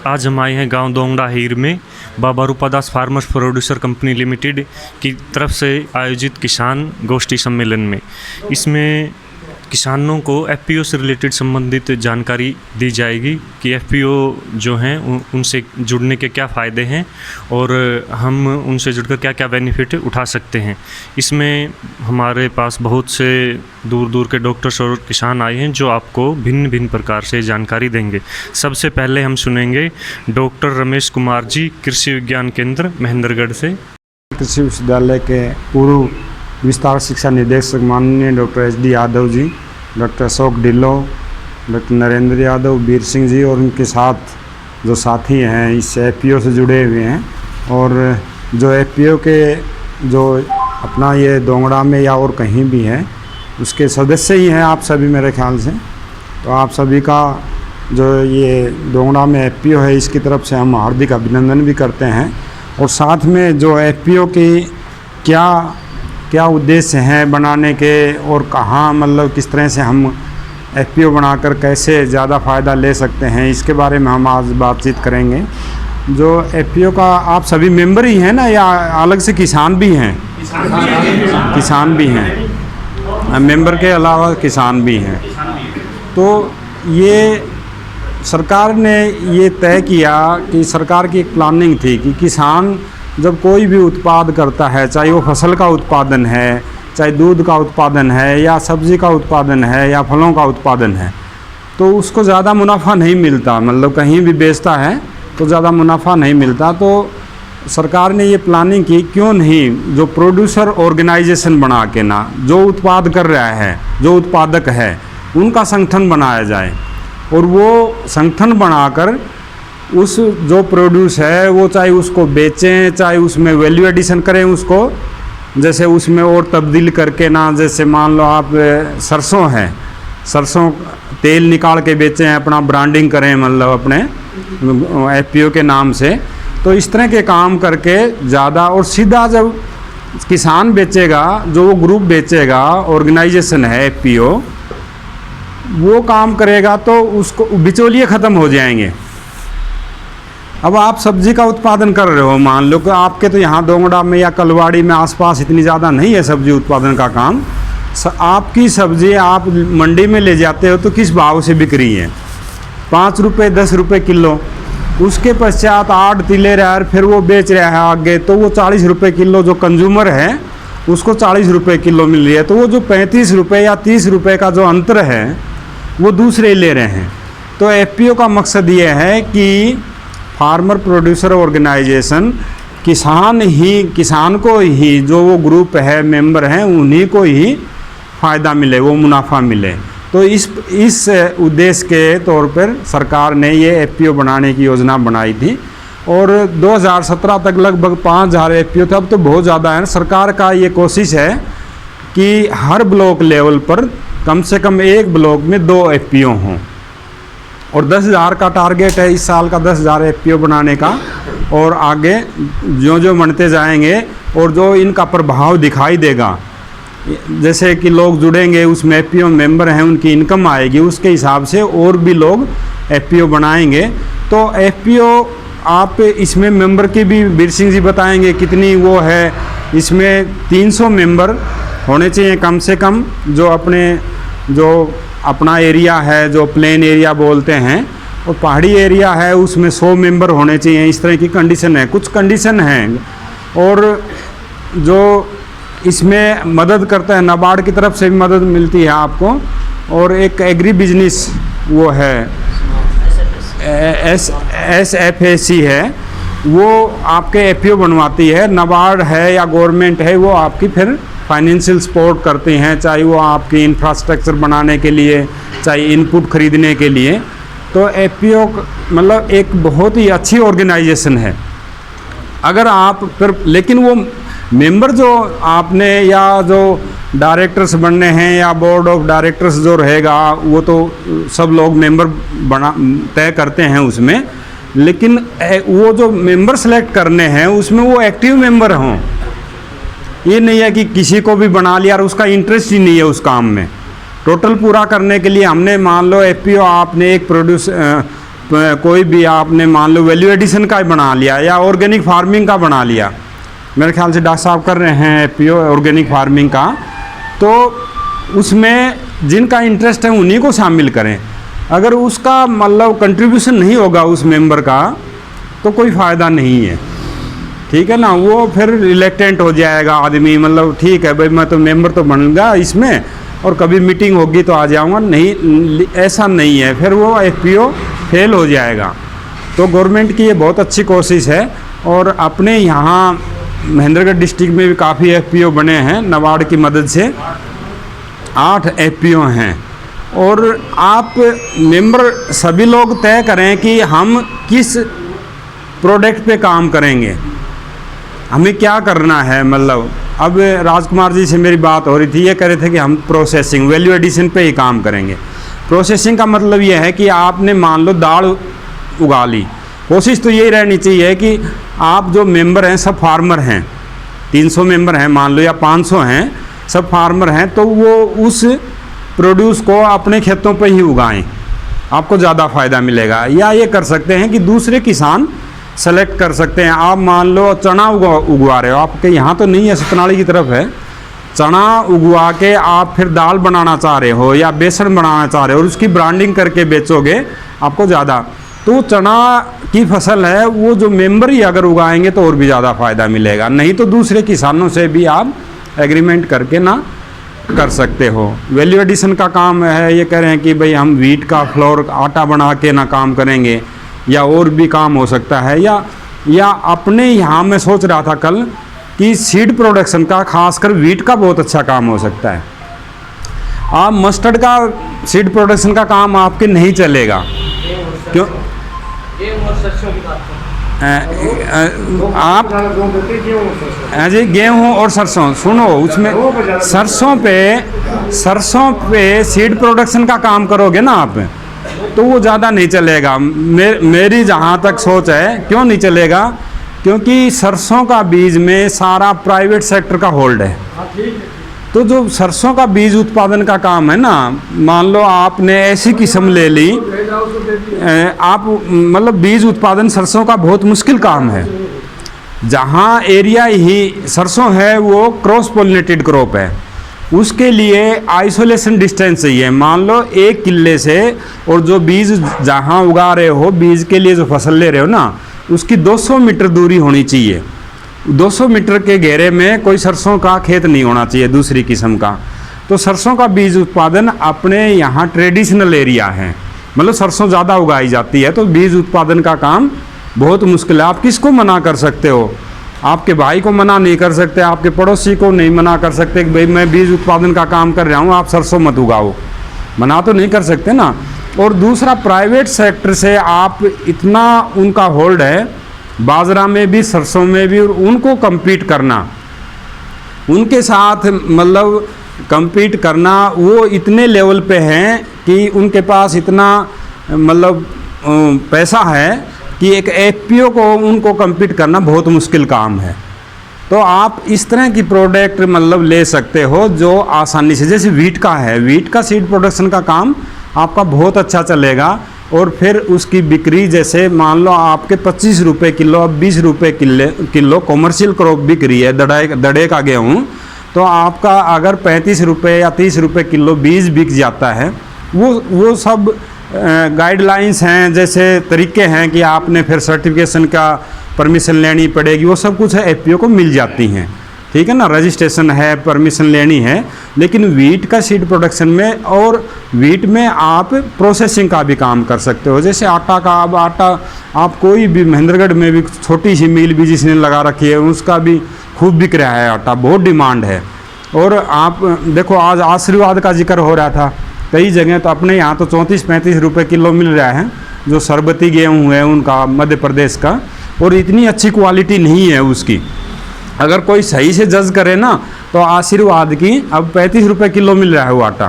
आज हम आए हैं गांव दोंगड़ा हीर में बाबा रूपादास फार्मर्स प्रोड्यूसर कंपनी लिमिटेड की तरफ से आयोजित किसान गोष्ठी सम्मेलन में। इसमें किसानों को एफपीओ से रिलेटेड संबंधित जानकारी दी जाएगी कि एफपीओ जो हैं उनसे जुड़ने के क्या फ़ायदे हैं और हम उनसे जुड़कर क्या क्या बेनिफिट उठा सकते हैं। इसमें हमारे पास बहुत से दूर दूर के डॉक्टर्स और किसान आए हैं जो आपको भिन्न भिन्न प्रकार से जानकारी देंगे। सबसे पहले हम सुनेंगे डॉक्टर रमेश कुमार जी, कृषि विज्ञान केंद्र महेंद्रगढ़ से। कृषि विश्वविद्यालय के पूर्व विस्तार शिक्षा निदेशक माननीय doctor HD. Yadav ji, doctor Ashok Dhillon, doctor Narendra Yadav, Veer Singh ji और उनके साथ जो साथी हैं इस एफपीओ से जुड़े हुए हैं। और जो एफपीओ के जो अपना ये दोंगड़ा में या और कहीं भी हैं उसके सदस्य ही हैं आप सभी मेरे ख्याल से। तो आप सभी का जो ये दोंगड़ा में एफपीओ है इसकी तरफ से हम हार्दिक अभिनंदन भी करते हैं। और साथ में जो एफपीओ की क्या उद्देश्य हैं बनाने के और कहाँ मतलब किस तरह से हम एफपीओ बनाकर कैसे ज़्यादा फ़ायदा ले सकते हैं इसके बारे में हम आज बातचीत करेंगे। जो एफपीओ का आप सभी मेंबर ही हैं ना या अलग से किसान भी हैं? किसान भी हैं, मेंबर के अलावा किसान भी हैं। तो ये सरकार ने ये तय किया कि सरकार की एक प्लानिंग थी कि किसान जब कोई भी उत्पाद करता है, चाहे वो फसल का उत्पादन है, चाहे दूध का उत्पादन है या सब्ज़ी का उत्पादन है या फलों का उत्पादन है, तो उसको ज़्यादा मुनाफा नहीं मिलता। मतलब कहीं भी बेचता है तो ज़्यादा मुनाफा नहीं मिलता। तो सरकार ने ये प्लानिंग की क्यों नहीं जो प्रोड्यूसर ऑर्गेनाइजेशन बना के ना जो उत्पाद कर रहा है, जो उत्पादक है, उनका संगठन बनाया जाए और वो संगठन बनाकर उस जो प्रोड्यूस है वो चाहे उसको बेचें, चाहे उसमें वैल्यू एडिशन करें उसको, जैसे उसमें और तब्दील करके ना, जैसे मान लो आप सरसों है, सरसों तेल निकाल के बेचें, अपना ब्रांडिंग करें मतलब अपने एफपीओ के नाम से। तो इस तरह के काम करके ज़्यादा और सीधा जब किसान बेचेगा, जो वो ग्रुप बेचेगा, ऑर्गेनाइजेशन है एफपीओ, वो काम करेगा तो उसको बिचौलिए ख़त्म हो जाएंगे। अब आप सब्जी का उत्पादन कर रहे हो, मान लो कि आपके तो यहाँ दोंगड़ा में या कलवाड़ी में आसपास इतनी ज़्यादा नहीं है सब्जी उत्पादन का काम। आपकी सब्जी आप मंडी में ले जाते हो तो किस भाव से बिक रही है? 5 रुपये 10 रुपये किलो। उसके पश्चात 8 तिले रहा, फिर वो बेच रहा है आगे, तो वो 40 रुपये किलो जो कंज्यूमर है उसको 40 रुपये किलो मिल रही है। तो वो जो 35 रुपये या 30 रुपये का जो अंतर है वो दूसरे ले रहे हैं। तो एफपीओ का मकसद ये है कि फार्मर प्रोड्यूसर ऑर्गेनाइजेशन किसान को ही, जो वो ग्रुप है, मेंबर हैं, उन्हीं को ही फ़ायदा मिले, वो मुनाफा मिले। तो इस उद्देश्य के तौर पर सरकार ने ये एफपीओ बनाने की योजना बनाई थी और 2017 तक लगभग 5000 एफपीओ थे। अब तो बहुत ज़्यादा है। सरकार का ये कोशिश है कि हर ब्लॉक लेवल पर कम से कम एक ब्लॉक में 2 एफपीओ हों और 10,000 का टारगेट है इस साल का, 10,000 एफपीओ बनाने का। और आगे जो बनते जाएंगे और जो इनका प्रभाव दिखाई देगा, जैसे कि लोग जुड़ेंगे उसमें, एफपीओ मेंबर हैं, उनकी इनकम आएगी, उसके हिसाब से और भी लोग एफपीओ बनाएंगे। तो एफपीओ आप इसमें मेंबर की भी वीर सिंह जी बताएंगे कितनी वो है। इसमें 300 मेंबर होने चाहिए कम से कम। जो अपना एरिया है, जो प्लेन एरिया बोलते हैं, और पहाड़ी एरिया है उसमें 100 मेंबर होने चाहिए। इस तरह की कंडीशन है, कुछ कंडीशन हैं। और जो इसमें मदद करता है, नाबार्ड की तरफ से भी मदद मिलती है आपको। और एक एग्री बिजनेस वो है, SFAC है, वो आपके एफपीओ बनवाती है। नाबार्ड है या गवर्नमेंट है, वो आपकी फिर फाइनेंशियल सपोर्ट करते हैं, चाहे वो आपकी इंफ्रास्ट्रक्चर बनाने के लिए, चाहे इनपुट खरीदने के लिए। तो एफपीओ मतलब एक बहुत ही अच्छी ऑर्गेनाइजेशन है। अगर आप फिर, लेकिन वो मेंबर जो आपने या जो डायरेक्टर्स बनने हैं या बोर्ड ऑफ डायरेक्टर्स जो रहेगा, वो तो सब लोग मेंबर तय करते हैं उसमें। लेकिन वो जो मेंबर सेलेक्ट करने हैं उसमें वो एक्टिव मेंबर हों। ये नहीं है कि किसी को भी बना लिया और उसका इंटरेस्ट ही नहीं है उस काम में। टोटल पूरा करने के लिए हमने, मान लो एफपीओ आपने एक कोई भी आपने मान लो वैल्यू एडिशन का बना लिया या ऑर्गेनिक फार्मिंग का बना लिया, मेरे ख्याल से डॉक्टर साहब कर रहे हैं एफपीओ ऑर्गेनिक फार्मिंग का, तो उसमें जिनका इंटरेस्ट है उन्हीं को शामिल करें। अगर उसका मतलब कंट्रीब्यूशन नहीं होगा उस मेंबर का तो कोई फ़ायदा नहीं है, ठीक है ना। वो फिर रिलेक्टेंट हो जाएगा आदमी, मतलब ठीक है भाई मैं तो मेंबर तो बनूंगा इसमें और कभी मीटिंग होगी तो आ जाऊंगा, नहीं ऐसा नहीं है, फिर वो एफपीओ फेल हो जाएगा। तो गवर्नमेंट की ये बहुत अच्छी कोशिश है और अपने यहाँ महेंद्रगढ़ डिस्ट्रिक्ट में भी काफ़ी एफपीओ बने हैं नाबार्ड की मदद से, 8 एफपीओ हैं। और आप मेंबर सभी लोग तय करें कि हम किस प्रोडक्ट पे काम करेंगे, हमें क्या करना है। मतलब अब राजकुमार जी से मेरी बात हो रही थी, ये कह रहे थे कि हम प्रोसेसिंग वैल्यू एडिशन पे ही काम करेंगे। प्रोसेसिंग का मतलब ये है कि आपने मान लो दाल उगा ली, कोशिश तो यही रहनी चाहिए कि आप जो मेंबर हैं सब फार्मर हैं, 300 मेंबर हैं मान लो या 500 हैं, सब फार्मर हैं, तो वो उस प्रोड्यूस को अपने खेतों पे ही उगाएं, आपको ज़्यादा फ़ायदा मिलेगा। या ये कर सकते हैं कि दूसरे किसान सेलेक्ट कर सकते हैं। आप मान लो चना उगवा रहे हो, आपके यहाँ तो नहीं है, सतनाली की तरफ है, चना उगवा के आप फिर दाल बनाना चाह रहे हो या बेसन बनाना चाह रहे हो और उसकी ब्रांडिंग करके बेचोगे आपको ज़्यादा, तो चना की फसल है वो जो मेंबर ही अगर उगाएंगे तो और भी ज़्यादा फ़ायदा मिलेगा। नहीं तो दूसरे किसानों से भी आप एग्रीमेंट करके ना कर सकते हो। वैल्यू एडिशन का काम है, ये कह रहे हैं कि भाई हम व्हीट का फ्लोर आटा बना के ना काम करेंगे, या और भी काम हो सकता है। या अपने यहाँ मैं सोच रहा था कल कि सीड प्रोडक्शन का, खासकर व्हीट का बहुत अच्छा काम हो सकता है। आप मस्टर्ड का सीड प्रोडक्शन का काम आपके नहीं चलेगा, क्यों? आप जी गेहूँ और सरसों, सुनो उसमें सरसों पे सीड प्रोडक्शन का काम करोगे ना आप, तो वो ज़्यादा नहीं चलेगा। मेरी जहाँ तक सोच है, क्यों नहीं चलेगा, क्योंकि सरसों का बीज में सारा प्राइवेट सेक्टर का होल्ड है। तो जो सरसों का बीज उत्पादन का काम है ना, मान लो आपने ऐसी किस्म ले ली, आप मतलब बीज उत्पादन सरसों का बहुत मुश्किल काम है। जहाँ एरिया ही सरसों है वो क्रॉस पोलिनेटेड क्रॉप है, उसके लिए आइसोलेशन डिस्टेंस चाहिए। मान लो 1 किले से और जो बीज जहाँ उगा रहे हो, बीज के लिए जो फसल ले रहे हो ना, उसकी 200 मीटर दूरी होनी चाहिए। 200 मीटर के घेरे में कोई सरसों का खेत नहीं होना चाहिए दूसरी किस्म का। तो सरसों का बीज उत्पादन अपने यहाँ ट्रेडिशनल एरिया है, मतलब सरसों ज़्यादा उगाई जाती है, तो बीज उत्पादन का काम बहुत मुश्किल है। आप किसको मना कर सकते हो? आपके भाई को मना नहीं कर सकते, आपके पड़ोसी को नहीं मना कर सकते कि भाई मैं बीज उत्पादन का काम कर रहा हूँ, आप सरसों मत उगाओ, मना तो नहीं कर सकते ना। और दूसरा, प्राइवेट सेक्टर से आप इतना उनका होल्ड है, बाजरा में भी सरसों में भी, और उनको compete करना, उनके साथ मतलब compete करना, वो इतने लेवल पे हैं कि उनके पास इतना मतलब पैसा है कि एक एफपीओ को उनको compete करना बहुत मुश्किल काम है। तो आप इस तरह की प्रोडक्ट मतलब ले सकते हो जो आसानी से, जैसे व्हीट का है, व्हीट का सीड प्रोडक्शन का काम आपका बहुत अच्छा चलेगा। और फिर उसकी बिक्री, जैसे मान लो आपके 25 रुपये किलो, अब 20 रुपये किलो कॉमर्शियल क्रॉप बिक रही है, दड़े का गेहूँ, तो आपका अगर 35 रुपये या 30 रुपये किलो बीज बिक जाता है, वो सब गाइडलाइंस हैं, जैसे तरीके हैं कि आपने फिर सर्टिफिकेशन का परमिशन लेनी पड़ेगी, वो सब कुछ है एफपीओ को मिल जाती हैं, ठीक है ना, रजिस्ट्रेशन है, परमिशन लेनी है। लेकिन व्हीट का सीड प्रोडक्शन में और व्हीट में आप प्रोसेसिंग का भी काम कर सकते हो। जैसे आटा का, अब आटा आप कोई भी महेंद्रगढ़ में भी छोटी सी मिल भी जिसने लगा रखी है, उसका भी खूब बिक रहा है आटा, बहुत डिमांड है। और आप देखो आज आशीर्वाद का जिक्र हो रहा था, कई जगह तो अपने यहाँ तो 34-35 रुपये किलो मिल रहा है जो सरबती गेहूँ है उनका, मध्य प्रदेश का, और इतनी अच्छी क्वालिटी नहीं है उसकी। अगर कोई सही से जज करे ना तो आशीर्वाद की अब 35 रुपये किलो मिल रहा है वो आटा,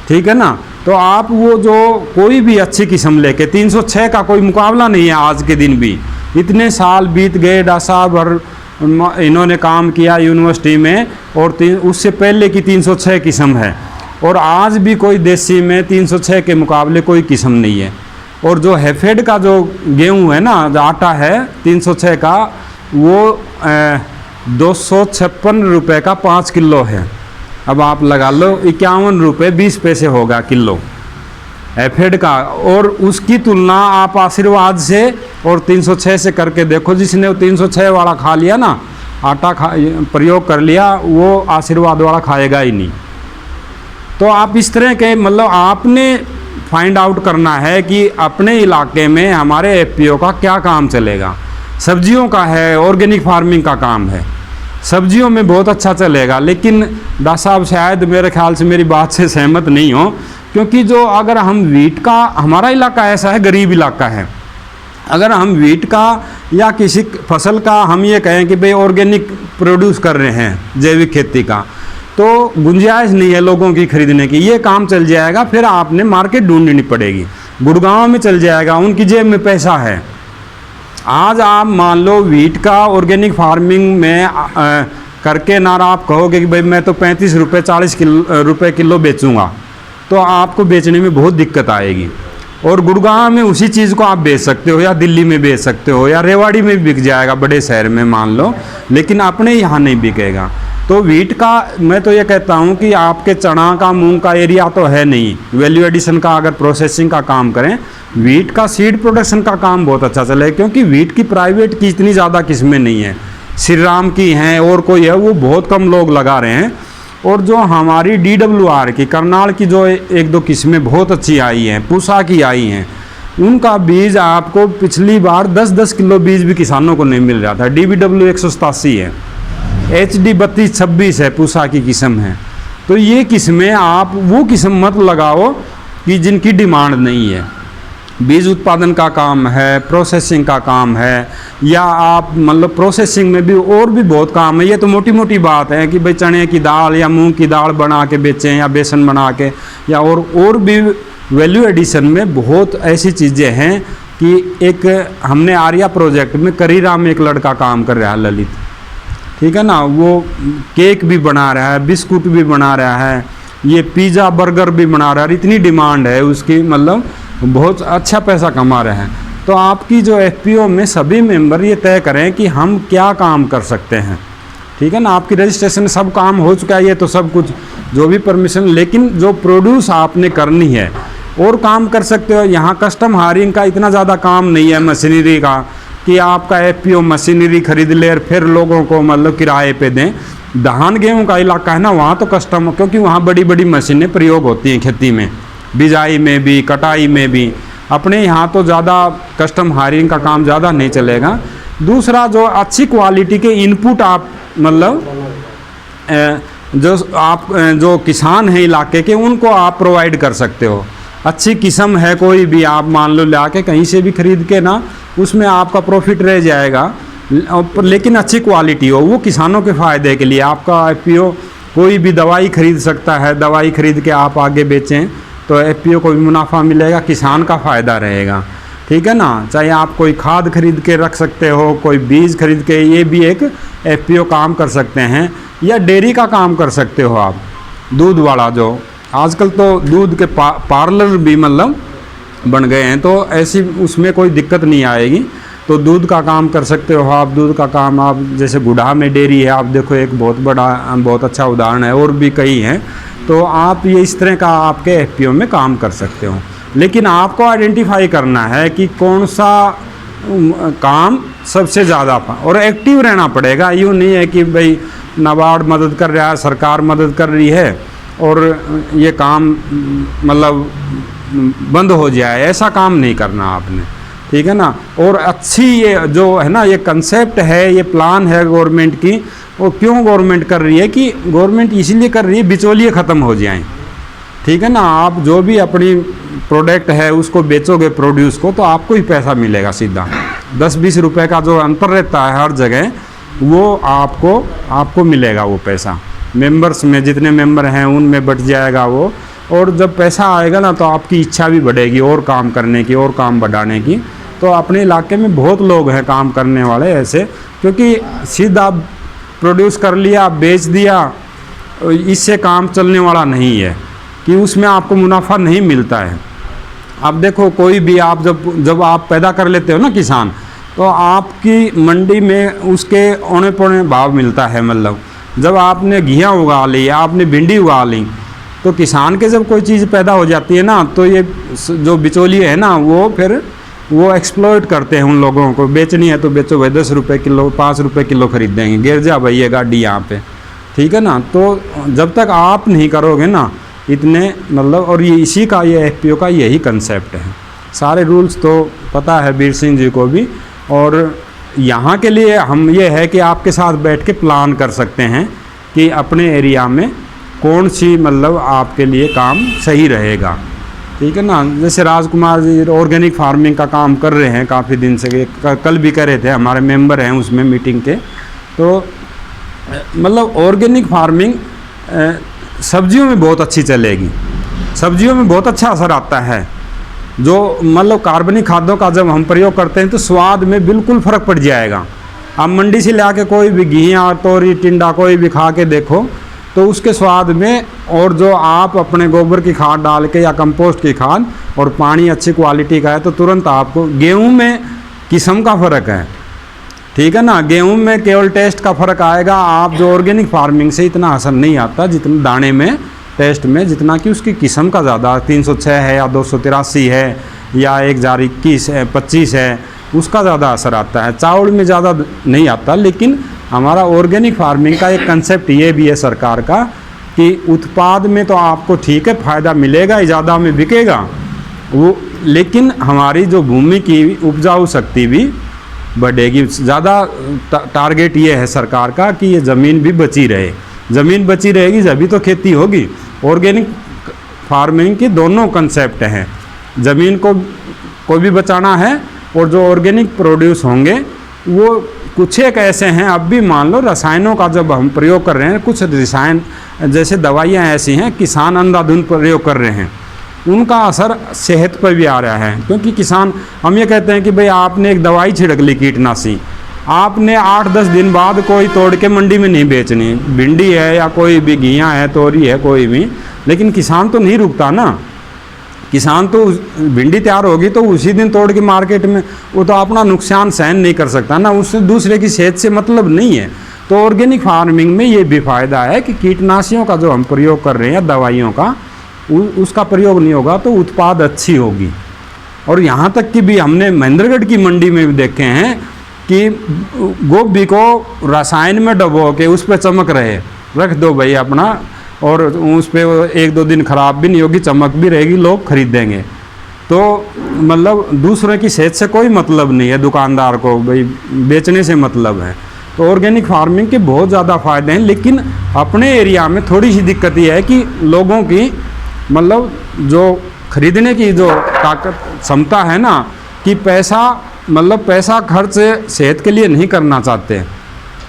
ठीक है ना। तो आप वो जो कोई भी अच्छी किस्म लेके, 306 का कोई मुकाबला नहीं है आज के दिन भी, इतने साल बीत गए, डा साहब और इन्होंने काम किया यूनिवर्सिटी में, और उससे पहले की 306 किस्म है, और आज भी कोई देसी में 306 के मुकाबले कोई किस्म नहीं है। और जो हैफेड का जो गेहूँ है ना, जो आटा है 306 का, वो 256 रुपये का 5 किलो है। अब आप लगा लो 51 रुपये 20 पैसे होगा किलो हैफेड का। और उसकी तुलना आप आशीर्वाद से और 306 से करके देखो। जिसने 306 वाला खा लिया ना, आटा प्रयोग कर लिया, वो आशीर्वाद वाला खाएगा ही नहीं। तो आप इस तरह के मतलब आपने फाइंड आउट करना है कि अपने इलाके में हमारे एफपीओ का क्या काम चलेगा। सब्जियों का है, ऑर्गेनिक फार्मिंग का काम है, सब्जियों में बहुत अच्छा चलेगा। लेकिन डॉक्टर साहब शायद मेरे ख्याल से मेरी बात से सहमत नहीं हो, क्योंकि जो अगर हम वीट का, हमारा इलाका ऐसा है गरीब इलाका है, अगर हम वीट का या किसी फसल का हम ये कहें कि भाई ऑर्गेनिक प्रोड्यूस कर रहे हैं, जैविक खेती का, तो गुंजाइश नहीं है लोगों की खरीदने की। ये काम चल जाएगा, फिर आपने मार्केट ढूंढनी पड़ेगी। गुड़गांव में चल जाएगा, उनकी जेब में पैसा है। आज आप मान लो वीट का ऑर्गेनिक फार्मिंग में करके ना आप कहोगे कि भाई मैं तो 35 रुपये 40 रुपये किलो बेचूंगा, तो आपको बेचने में बहुत दिक्कत आएगी। और गुड़गांव में उसी चीज़ को आप बेच सकते हो, या दिल्ली में बेच सकते हो, या रेवाड़ी में बिक जाएगा बड़े शहर में मान लो, लेकिन अपने यहाँ नहीं बिकेगा। तो वीट का मैं तो ये कहता हूँ कि आपके चना का, मूंग का एरिया तो है नहीं, वैल्यू एडिशन का अगर प्रोसेसिंग का काम करें, वीट का सीड प्रोडक्शन का काम बहुत अच्छा चले। क्योंकि वीट की प्राइवेट की इतनी ज़्यादा किस्में नहीं है, श्री राम की हैं और कोई है, वो बहुत कम लोग लगा रहे हैं। और जो हमारी DWR की, करनाल की जो एक दो किस्में बहुत अच्छी आई हैं, पूसा की आई हैं, उनका बीज आपको पिछली बार 10-10 किलो बीज भी किसानों को नहीं मिल रहा था। DBW 187 है, HD 3226 है, पूसा की किस्म है। तो ये किस्में आप वो किस्म मत लगाओ कि जिनकी डिमांड नहीं है। बीज उत्पादन का काम है, प्रोसेसिंग का काम है, या आप मतलब प्रोसेसिंग में भी और भी बहुत काम है। ये तो मोटी मोटी बात है कि भाई चने की दाल या मूंग की दाल बना के बेचें, या बेसन बना के, या और भी वैल्यू एडिशन में बहुत ऐसी चीज़ें हैं कि एक हमने आर्या प्रोजेक्ट में करीरा में एक लड़का काम कर रहा है, ललित, ठीक है ना, वो केक भी बना रहा है, बिस्कुट भी बना रहा है, ये पिज़्ज़ा बर्गर भी बना रहा है। इतनी डिमांड है उसकी, मतलब बहुत अच्छा पैसा कमा रहे हैं। तो आपकी जो एफपीओ में सभी मेंबर ये तय करें कि हम क्या काम कर सकते हैं, ठीक है ना। आपकी रजिस्ट्रेशन सब काम हो चुका है, ये तो सब कुछ जो भी परमिशन, लेकिन जो प्रोड्यूस आपने करनी है और काम कर सकते हो। यहाँ कस्टम हायरिंग का इतना ज़्यादा काम नहीं है, मशीनरी का, कि आपका एफपीओ मशीनरी खरीद ले और फिर लोगों को मतलब किराए पे दें। धान गेहूँ का इलाका है ना, वहाँ तो कस्टम, क्योंकि वहाँ बड़ी बड़ी मशीनें प्रयोग होती हैं खेती में, बिजाई में भी, कटाई में भी। अपने यहाँ तो ज़्यादा कस्टम हायरिंग का काम ज़्यादा नहीं चलेगा। दूसरा, जो अच्छी क्वालिटी के इनपुट आप मतलब जो किसान हैं इलाके के, उनको आप प्रोवाइड कर सकते हो। अच्छी किस्म है कोई भी, आप मान लो ला के कहीं से भी खरीद के ना, उसमें आपका प्रॉफिट रह जाएगा, लेकिन अच्छी क्वालिटी हो, वो किसानों के फ़ायदे के लिए। आपका एफपीओ कोई भी दवाई खरीद सकता है, दवाई खरीद के आप आगे बेचें तो एफपीओ को भी मुनाफा मिलेगा, किसान का फ़ायदा रहेगा, ठीक है ना। चाहे आप कोई खाद खरीद के रख सकते हो, कोई बीज खरीद के, ये भी एक एफपीओ काम कर सकते हैं। या डेयरी का काम कर सकते हो आप, दूध वाला, जो आजकल तो दूध के पार्लर भी मतलब बन गए हैं, तो ऐसी उसमें कोई दिक्कत नहीं आएगी। तो दूध का काम कर सकते हो आप। दूध का काम आप, जैसे गुढ़ा में डेयरी है, आप देखो एक बहुत अच्छा उदाहरण है, और भी कई हैं। तो आप ये इस तरह का आपके एफपीओ में काम कर सकते हो। लेकिन आपको आइडेंटिफाई करना है कि कौन सा काम सबसे ज़्यादा, और एक्टिव रहना पड़ेगा। यूँ नहीं है कि भाई नाबार्ड मदद कर रहा है, सरकार मदद कर रही है और ये काम मतलब बंद हो जाए, ऐसा काम नहीं करना आपने, ठीक है ना। और अच्छी ये जो है ना, ये कंसेप्ट है, ये प्लान है गवर्नमेंट की, वो क्यों गवर्नमेंट कर रही है कि गवर्नमेंट इसीलिए कर रही है बिचौलिए ख़त्म हो जाएं, ठीक है ना। आप जो भी अपनी प्रोडक्ट है उसको बेचोगे प्रोड्यूस को, तो आपको ही पैसा मिलेगा सीधा। 10-20 रुपए का जो अंतर रहता है हर जगह, वो आपको मिलेगा वो पैसा। मेंबर्स में जितने मेंबर हैं उनमें बट जाएगा वो। और जब पैसा आएगा ना, तो आपकी इच्छा भी बढ़ेगी और काम करने की, और काम बढ़ाने की। तो अपने इलाके में बहुत लोग हैं काम करने वाले ऐसे, क्योंकि सीधा प्रोड्यूस कर लिया, बेच दिया, इससे काम चलने वाला नहीं है, कि उसमें आपको मुनाफा नहीं मिलता है। अब देखो कोई भी आप जब आप पैदा कर लेते हो ना किसान, तो आपकी मंडी में उसके औने पौने भाव मिलता है। मतलब जब आपने घिया उगा ली, आपने भिंडी उगा ली, तो किसान के जब कोई चीज़ पैदा हो जाती है ना, तो ये जो बिचौलिए है ना, वो फिर वो एक्सप्लॉइट करते हैं उन लोगों को। बेचनी है तो बेचो भाई, 10 रुपये किलो, 5 रुपये किलो खरीदेंगे, गिर जा भाई ये गाड़ी यहाँ पे, ठीक है ना। तो जब तक आप नहीं करोगे ना इतने, मतलब, और ये इसी का, ये FPO का यही कंसेप्ट है। सारे रूल्स तो पता है वीर सिंह जी को भी, और यहाँ के लिए हम ये है कि आपके साथ बैठ के प्लान कर सकते हैं कि अपने एरिया में कौन सी, मतलब, आपके लिए काम सही रहेगा, ठीक है ना। जैसे राजकुमार जी ऑर्गेनिक फार्मिंग का काम कर रहे हैं काफ़ी दिन से, कल भी कर रहे थे, हमारे मेंबर हैं उसमें मीटिंग के। तो मतलब ऑर्गेनिक फार्मिंग सब्जियों में बहुत अच्छी चलेगी, सब्जियों में बहुत अच्छा असर आता है। जो मतलब कार्बनिक खादों का जब हम प्रयोग करते हैं तो स्वाद में बिल्कुल फ़र्क पड़ जाएगा। आप मंडी से ला के कोई भी घिया, तोरी, टिंडा कोई भी खा के देखो तो उसके स्वाद में, और जो आप अपने गोबर की खाद डाल के या कंपोस्ट की खाद और पानी अच्छी क्वालिटी का है, तो तुरंत आपको गेहूं में किस्म का फ़र्क है, ठीक है ना। गेहूं में केवल टेस्ट का फ़र्क आएगा। आप जो ऑर्गेनिक फार्मिंग से इतना असर नहीं आता जितना दाने में, टेस्ट में, जितना कि उसकी किस्म का ज़्यादा 306 है या 283 है या 1021 है, 25 है, उसका ज़्यादा असर आता है। चावल में ज़्यादा नहीं आता। लेकिन हमारा ऑर्गेनिक फार्मिंग का एक कंसेप्ट ये भी है सरकार का कि उत्पाद में तो आपको ठीक है फ़ायदा मिलेगा, ज़्यादा में बिकेगा वो, लेकिन हमारी जो भूमि की उपजाऊ शक्ति भी बढ़ेगी। ज़्यादा टारगेट ये है सरकार का कि ये ज़मीन भी बची रहे। ज़मीन बची रहेगी जभी तो खेती होगी। ऑर्गेनिक फार्मिंग के दोनों कंसेप्ट हैं, ज़मीन को भी बचाना है, और जो ऑर्गेनिक प्रोड्यूस होंगे वो कुछ एक ऐसे हैं। अब भी मान लो रसायनों का जब हम प्रयोग कर रहे हैं, कुछ रसायन जैसे दवाइयाँ ऐसी हैं किसान अंधाधुंध प्रयोग कर रहे हैं, उनका असर सेहत पर भी आ रहा है। क्योंकि किसान, हम ये कहते हैं कि भाई आपने एक दवाई छिड़क ली कीटनाशी, आपने 8-10 दिन बाद कोई तोड़ के मंडी में नहीं बेचनी, भिंडी है या कोई भी घिया है, तोरी है, कोई भी। लेकिन किसान तो नहीं रुकता ना, किसान तो भिंडी तैयार होगी तो उसी दिन तोड़ के मार्केट में, वो तो अपना नुकसान सहन नहीं कर सकता ना, उससे दूसरे की सेहत से मतलब नहीं है। तो ऑर्गेनिक फार्मिंग में ये भी फ़ायदा है कि कीटनाशियों का जो हम प्रयोग कर रहे हैं, दवाइयों का, उसका प्रयोग नहीं होगा तो उत्पाद अच्छी होगी। और यहाँ तक कि भी हमने महेंद्रगढ़ की मंडी में भी देखे हैं कि गोभी को रसायन में डबो के उस पर चमक रहे, रख दो भाई अपना, और उस पर 1-2 दिन ख़राब भी नहीं होगी, चमक भी रहेगी, लोग खरीदेंगे। तो मतलब दूसरों की सेहत से कोई मतलब नहीं है, दुकानदार को भाई बेचने से मतलब है। तो ऑर्गेनिक फार्मिंग के बहुत ज़्यादा फ़ायदे हैं। लेकिन अपने एरिया में थोड़ी सी दिक्कत ये है कि लोगों की, मतलब जो खरीदने की जो ताकत, क्षमता है ना, कि पैसा खर्च सेहत के लिए नहीं करना चाहते,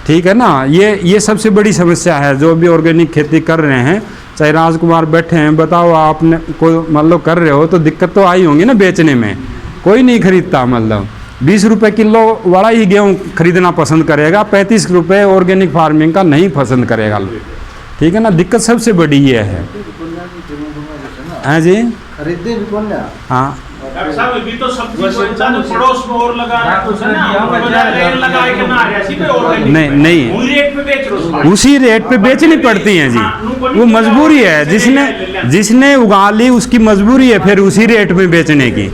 ठीक है ना। ये सबसे बड़ी समस्या है जो भी ऑर्गेनिक खेती कर रहे हैं। चाहे राजकुमार बैठे हैं, बताओ आपने कोई मतलब कर रहे हो तो दिक्कत तो आई होंगी ना बेचने में। कोई नहीं खरीदता, मतलब 20 रुपये किलो वाला ही गेहूँ खरीदना पसंद करेगा, 35 रुपये ऑर्गेनिक फार्मिंग का नहीं पसंद करेगा, ठीक है ना। दिक्कत सबसे बड़ी ये है। हाँ जी, खरीदे भी कौन है? हाँ नहीं, उसी रेट पे बेचनी पड़ती हैं जी, वो मजबूरी है। जिसने उगा ली उसकी मजबूरी है फिर उसी रेट में बेचने की,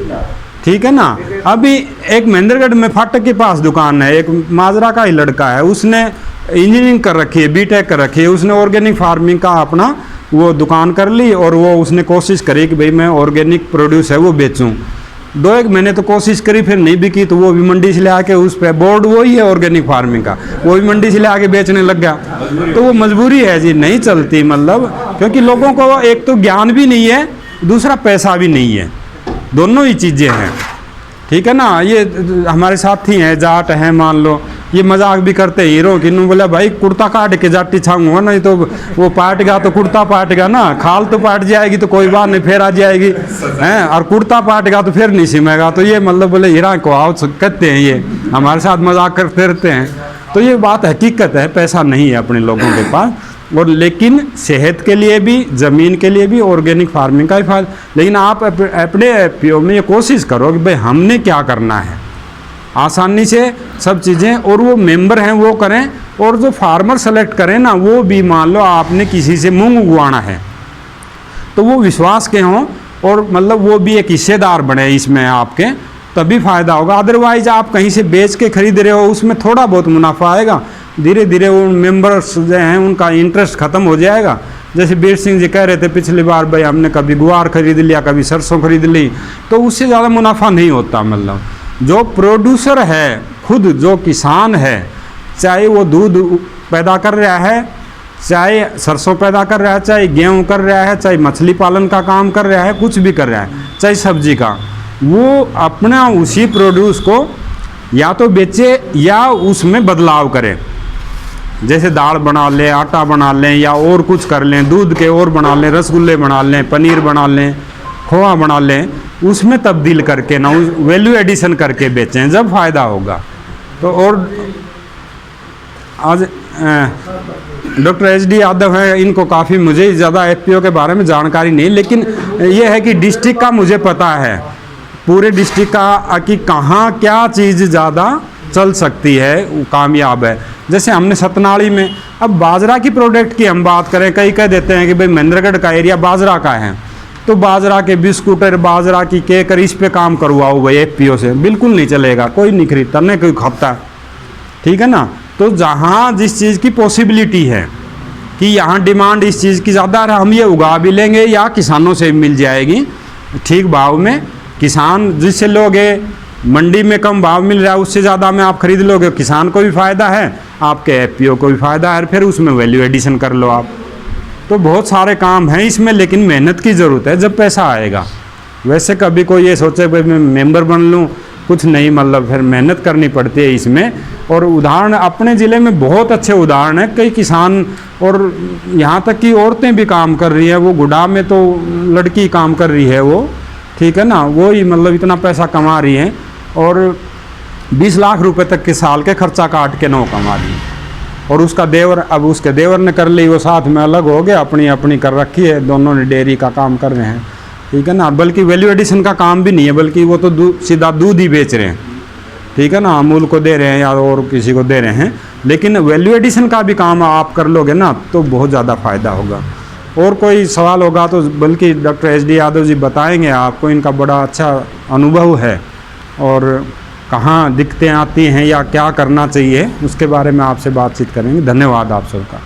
ठीक है ना। अभी एक महेंद्रगढ़ में फाटक के पास दुकान है, एक माजरा का ही लड़का है, उसने इंजीनियरिंग कर रखी है, बीटेक कर रखी है, उसने ऑर्गेनिक फार्मिंग का अपना वो दुकान कर ली, और वो उसने कोशिश करी कि भाई मैं ऑर्गेनिक प्रोड्यूस है वो बेचूं। 2-1 महीने तो कोशिश करी, फिर नहीं बिकी तो वो भी मंडी से ले आके, उस पर बोर्ड वही है ऑर्गेनिक फार्मिंग का, वो भी मंडी से ले आके बेचने लग गया। तो वो मजबूरी है जी, नहीं चलती, मतलब क्योंकि लोगों को एक तो ज्ञान भी नहीं है, दूसरा पैसा भी नहीं है, दोनों ही चीज़ें हैं, ठीक है ना। ये हमारे साथी हैं, जाट हैं, मान लो, ये मजाक भी करते हैं हीरो कि बोला भाई कुर्ता काट के जाटी छाऊंगा, नहीं तो वो पाट गया तो कुर्ता पाट गया ना, खाल तो पाट जाएगी तो कोई बात नहीं, फिर आ जाएगी हैं, और कुर्ता पाट गया तो फिर नहीं सिमेगा। तो ये मतलब बोले हीरा को आओ कहते हैं, ये हमारे साथ मजाक करते रहते हैं। तो ये बात हकीकत है, पैसा नहीं है अपने लोगों के पास, और लेकिन सेहत के लिए भी, ज़मीन के लिए भी ऑर्गेनिक फार्मिंग का ही फायदा। लेकिन आप अपने एफपीओ में ये कोशिश करो कि भाई हमने क्या करना है, आसानी से सब चीज़ें, और वो मेंबर हैं वो करें, और जो फार्मर सेलेक्ट करें ना, वो भी मान लो आपने किसी से मूंग उगवाना है तो वो विश्वास के हों, और मतलब वो भी एक हिस्सेदार बने इसमें आपके, तभी फ़ायदा होगा। अदरवाइज आप कहीं से बेच के खरीद रहे हो, उसमें थोड़ा बहुत मुनाफा आएगा, धीरे धीरे वो मेंबर्स जो हैं उनका इंटरेस्ट ख़त्म हो जाएगा। जैसे बीर सिंह जी कह रहे थे पिछली बार, भाई हमने कभी गुआर खरीद लिया, कभी सरसों खरीद ली, तो उससे ज़्यादा मुनाफा नहीं होता। मतलब जो प्रोड्यूसर है, खुद जो किसान है, चाहे वो दूध पैदा कर रहा है, चाहे सरसों पैदा कर रहा है, चाहे गेहूँ कर रहा है, चाहे मछली पालन का काम कर रहा है, कुछ भी कर रहा है, चाहे सब्जी का, वो अपना उसी प्रोड्यूस को या तो बेचे या उसमें बदलाव करे। जैसे दाल बना लें, आटा बना लें, या और कुछ कर लें, दूध के और बना लें, रसगुल्ले बना लें, पनीर बना लें, खोआ बना लें, उसमें तब्दील करके ना वैल्यू एडिशन करके बेचें, जब फ़ायदा होगा। तो और आज डॉक्टर एच.डी. यादव है, इनको काफ़ी, मुझे ज़्यादा एफपीओ के बारे में जानकारी नहीं, लेकिन ये है कि डिस्ट्रिक्ट का मुझे पता है, पूरे डिस्ट्रिक्ट का, कि कहाँ क्या चीज़ ज़्यादा चल सकती है, कामयाब है। जैसे हमने सतनाड़ी में, अब बाजरा की प्रोडक्ट की हम बात करें, कई कह देते हैं कि भाई महेंद्रगढ़ का एरिया बाजरा का है, तो बाजरा के बिस्कुटर, बाजरा की केकर, इस पे काम करवाओ भाई एफपीओ से, बिल्कुल नहीं चलेगा, कोई नहीं खरीदता, नहीं कोई खाता, ठीक है ना। तो जहाँ जिस चीज़ की पॉसिबिलिटी है कि यहाँ डिमांड इस चीज़ की ज़्यादा है, हम ये उगा भी लेंगे या किसानों से मिल जाएगी ठीक भाव में। किसान जिससे लोगे, मंडी में कम भाव मिल रहा है, उससे ज़्यादा में आप खरीद लोगे, किसान को भी फ़ायदा है, आपके एफपीओ को भी फ़ायदा है, फिर उसमें वैल्यू एडिशन कर लो आप। तो बहुत सारे काम हैं इसमें, लेकिन मेहनत की ज़रूरत है, जब पैसा आएगा। वैसे कभी कोई ये सोचे भाई मैं मेंबर बन लूँ, कुछ नहीं, मतलब फिर मेहनत करनी पड़ती है इसमें। और उदाहरण अपने ज़िले में बहुत अच्छे उदाहरण हैं, कई किसान, और यहाँ तक कि औरतें भी काम कर रही है। वो गुडा में तो लड़की काम कर रही है वो, ठीक है ना, वो ही मतलब इतना पैसा कमा रही हैं, और 20 लाख रुपए तक के साल के खर्चा काट के नौ कमा रही है। और उसका देवर, अब उसके देवर ने कर ली, वो साथ में अलग हो गया, अपनी अपनी कर रखी है, दोनों ने डेयरी का काम कर रहे हैं, ठीक है ना। बल्कि वैल्यू एडिशन का काम भी नहीं है, बल्कि वो तो सीधा दूध ही बेच रहे हैं, ठीक है ना, अमूल को दे रहे हैं या और किसी को दे रहे हैं। लेकिन वैल्यू एडिशन का भी काम आप कर लोगे ना, तो बहुत ज़्यादा फ़ायदा होगा। और कोई सवाल होगा तो बल्कि डॉक्टर एच.डी. यादव जी बताएंगे आपको, इनका बड़ा अच्छा अनुभव है, और कहाँ दिक्कतें आती हैं या क्या करना चाहिए उसके बारे में आपसे बातचीत करेंगे। धन्यवाद आप सबका।